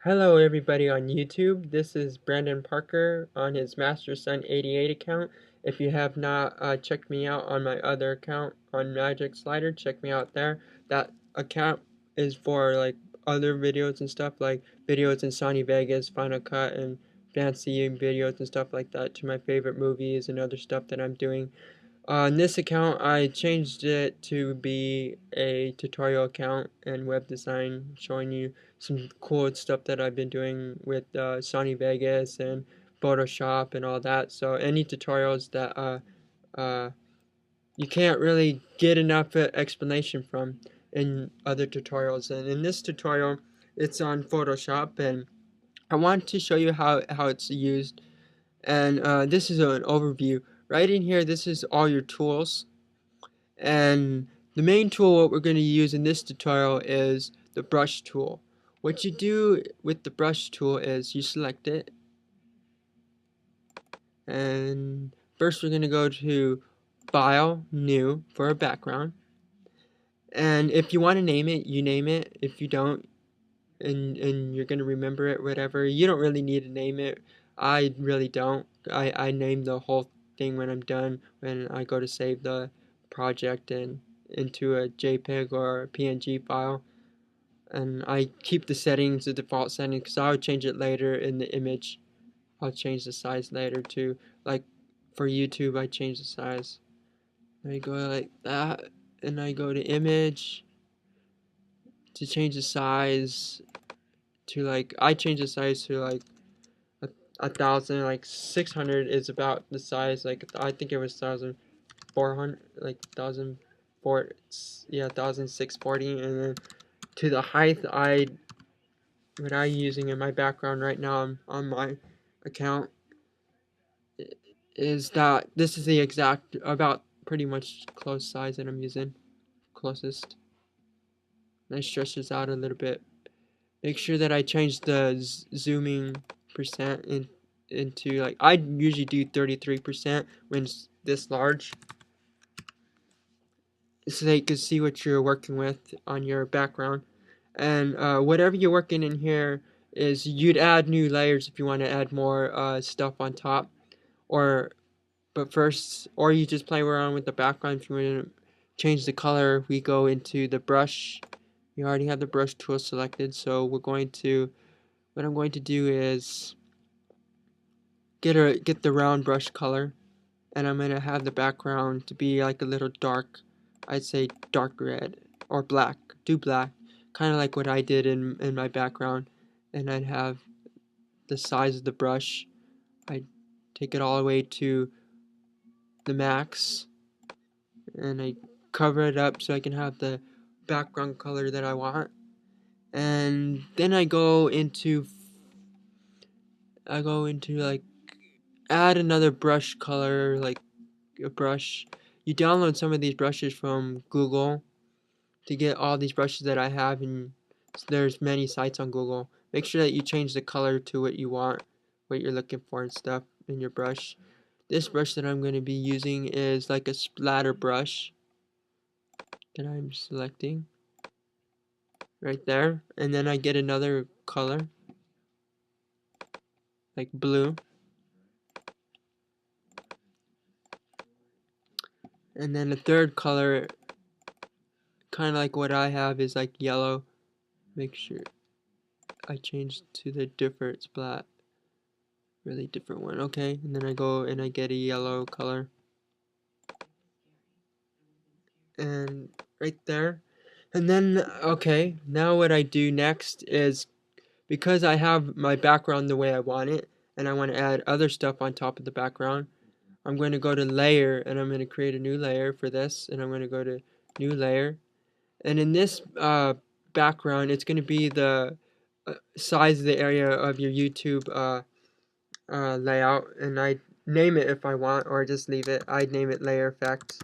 Hello everybody on YouTube. This is Brandon Parker on his Master Son 88 account. If you have not checked me out on my other account on Magic Slider, check me out there. That account is for like other videos and stuff, like videos in Sony Vegas, Final Cut, and fancy videos and stuff like that to my favorite movies and other stuff that I'm doing. On this account, I changed it to be a tutorial account and web design, showing you some cool stuff that I've been doing with Sony Vegas and Photoshop and all that. So any tutorials that uh, you can't really get enough explanation from in other tutorials. And in this tutorial, it's on Photoshop, and I want to show you how it's used. And this is an overview. Right in here, this is all your tools. And the main tool what we're going to use in this tutorial is the brush tool. What you do with the brush tool is you select it, and first we're going to go to File, New for a background. And if you want to name it, you name it. If you don't, and you're going to remember it, whatever, you don't really need to name it. I really don't. I name the whole thing when I'm done, when I go to save the project and into a JPEG or a PNG file. And I keep the settings, the default settings, because I'll change it later in the image. I'll change the size later too. Like for YouTube, I change the size. I go like that, and I go to image to change the size to like, I change the size to like a thousand, like 600 is about the size, like I think it was 1400, like 1004, yeah, 1640. And then to the height, what I'm using in my background right now on my account is that this is the exact, about pretty much close size that I'm using, closest. And I stretch this out a little bit. Make sure that I change the zooming percent into, like, I usually do 33% when it's this large, so that you can see what you're working with on your background. And whatever you're working in here is, you'd add new layers if you want to add more stuff on top, or or you just play around with the background. If you want to change the color, we go into the brush. You already have the brush tool selected, so what I'm going to do is get the round brush color, and I'm going to have the background to be like a little dark. I'd say dark red or black. Do black, kind of like what I did in my background. And I'd have the size of the brush. I'd take it all the way to the max, and I cover it up so I can have the background color that I want. And then I go into like add another brush color, like a brush. You download some of these brushes from Google to get all these brushes that I have, and there's many sites on Google. Make sure that you change the color to what you want, what you're looking for and stuff in your brush. This brush that I'm going to be using is like a splatter brush that I'm selecting right there, and then I get another color like blue, and then a third color kind of like what I have is like yellow. Make sure I change to the different splat, really different one. Okay, and then I go and I get a yellow color, and right there. And then, okay, now what I do next is, because I have my background the way I want it, and I want to add other stuff on top of the background, I'm going to go to layer, and I'm going to create a new layer for this, and I'm going to go to new layer. And in this background, it's going to be the size of the area of your YouTube layout, and I name it if I want, or just leave it. I'd name it layer effect,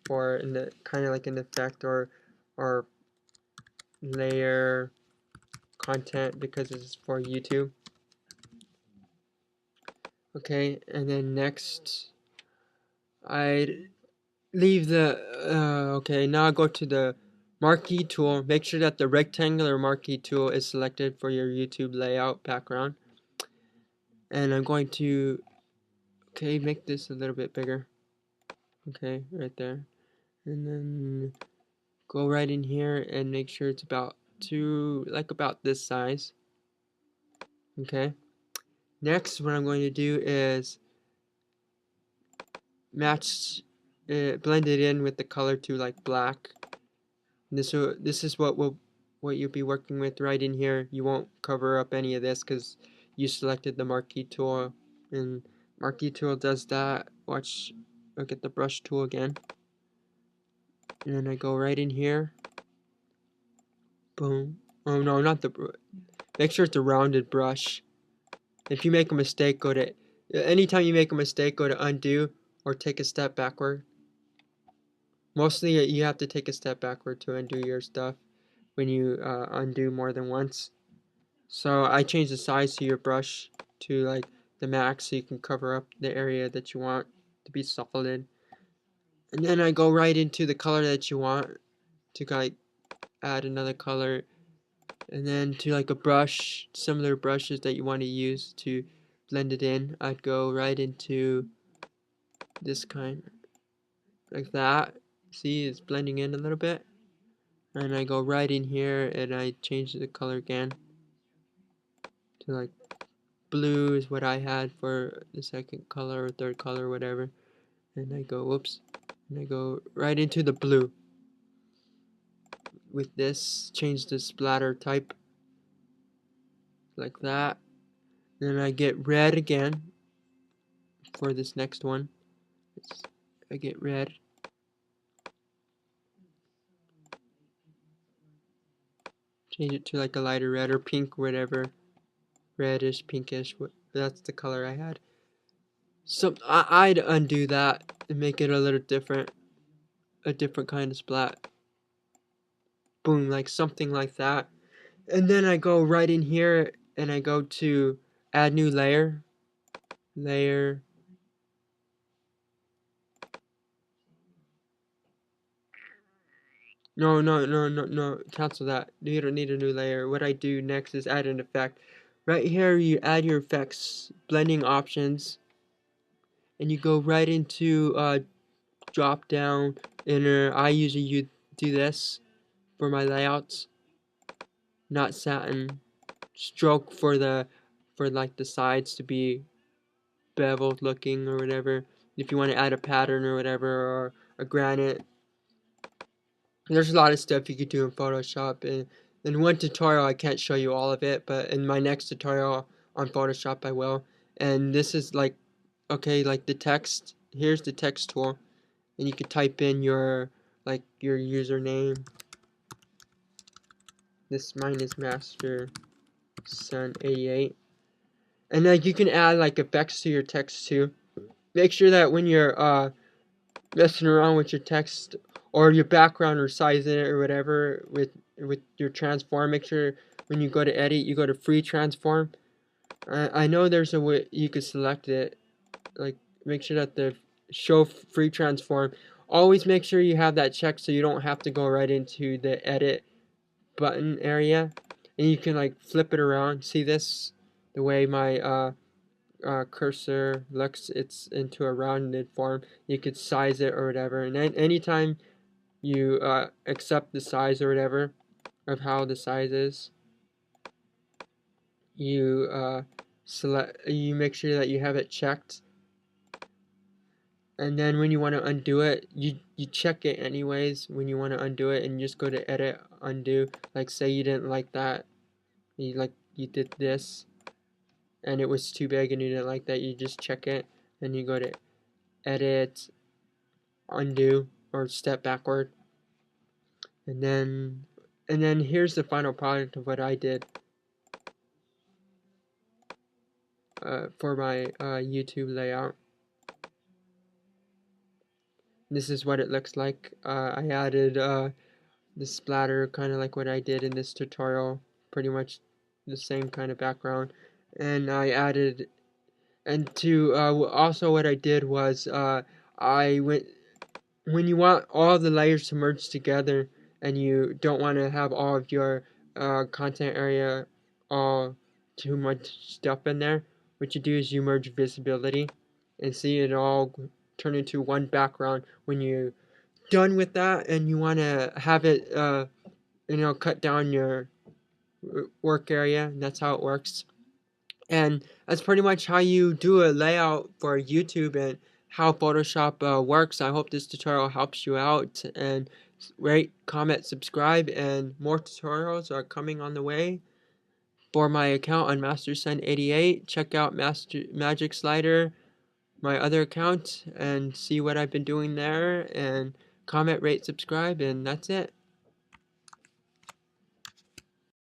or in the kind of like an effect, or layer content, because this is for YouTube. Okay, and then next I leave the okay, now I go to the Marquee Tool. Make sure that the rectangular Marquee Tool is selected for your YouTube layout background. And I'm going to, okay, make this a little bit bigger. Okay, right there. And then go right in here and make sure it's about about this size. Okay. Next, what I'm going to do is blend it in with the color to like black. And this is what you'll be working with right in here. You won't cover up any of this because you selected the Marquee Tool, and Marquee Tool does that. Watch, look at the brush tool again, and then I go right in here. Boom. Oh no, not the. Make sure it's a rounded brush. If you make a mistake, anytime you make a mistake, go to undo or take a step backward. Mostly you have to take a step backward to undo your stuff when you undo more than once. So I changed the size to your brush to like the max so you can cover up the area that you want to be solid. And then I go right into the color that you want to like add another color, and then to like a brush, similar brushes that you want to use to blend it in, I'd go right into this kind, like that. See, it's blending in a little bit. And I go right in here and I change the color again to like blue is what I had for the second color or third color, whatever. And I go, whoops, and I go right into the blue. With this, change the splatter type like that. Then I get red again for this next one. I get red. Change it to like a lighter red or pink, whatever. Reddish, pinkish. That's the color I had. So I'd undo that and make it a little different. A different kind of splat. Boom, like something like that. And then I go right in here and I go to add new layer. Layer. No. Cancel that. You don't need a new layer. What I do next is add an effect. Right here, you add your effects, blending options, and you go right into drop down inner. I usually do this for my layouts, not satin. Stroke for like the sides to be beveled looking or whatever. If you want to add a pattern or whatever, or a granite. There's a lot of stuff you could do in Photoshop. And in one tutorial I can't show you all of it, but in my next tutorial on Photoshop I will. And this is like, okay, like the text. Here's the text tool, and you could type in your username. Mine is Master Sun 88. And then you can add like effects to your text too. Make sure that when you're messing around with your text or your background or sizing it or whatever with your transform, make sure when you go to edit you go to free transform. I know there's a way you could select it, like make sure that the show free transform, always make sure you have that checked so you don't have to go right into the edit button area, and you can like flip it around. See this, the way my cursor looks, it's into a rounded form. You could size it or whatever, and then anytime you accept the size or whatever of how the size is, you you make sure that you have it checked, and then when you want to undo it, you check it anyways when you want to undo it, and you just go to edit, undo. Like say you didn't like that, you did this and it was too big and you didn't like that, you just check it and you go to edit, undo, or step backward. And then here's the final product of what I did for my YouTube layout. This is what it looks like. I added the splatter, kind of like what I did in this tutorial, pretty much the same kind of background. And I added, and to also what I did was I went, when you want all the layers to merge together and you don't want to have all of your content area all too much stuff in there, what you do is you merge visibility and see it all turn into one background when you're done with that, and you want to have it cut down your work area. That's how it works. And that's pretty much how you do a layout for YouTube and how Photoshop works. I hope this tutorial helps you out, and rate, comment, subscribe, and more tutorials are coming on the way for my account on MasterSun88. Check out Magic Slider, my other account, and see what I've been doing there, and comment, rate, subscribe, and that's it.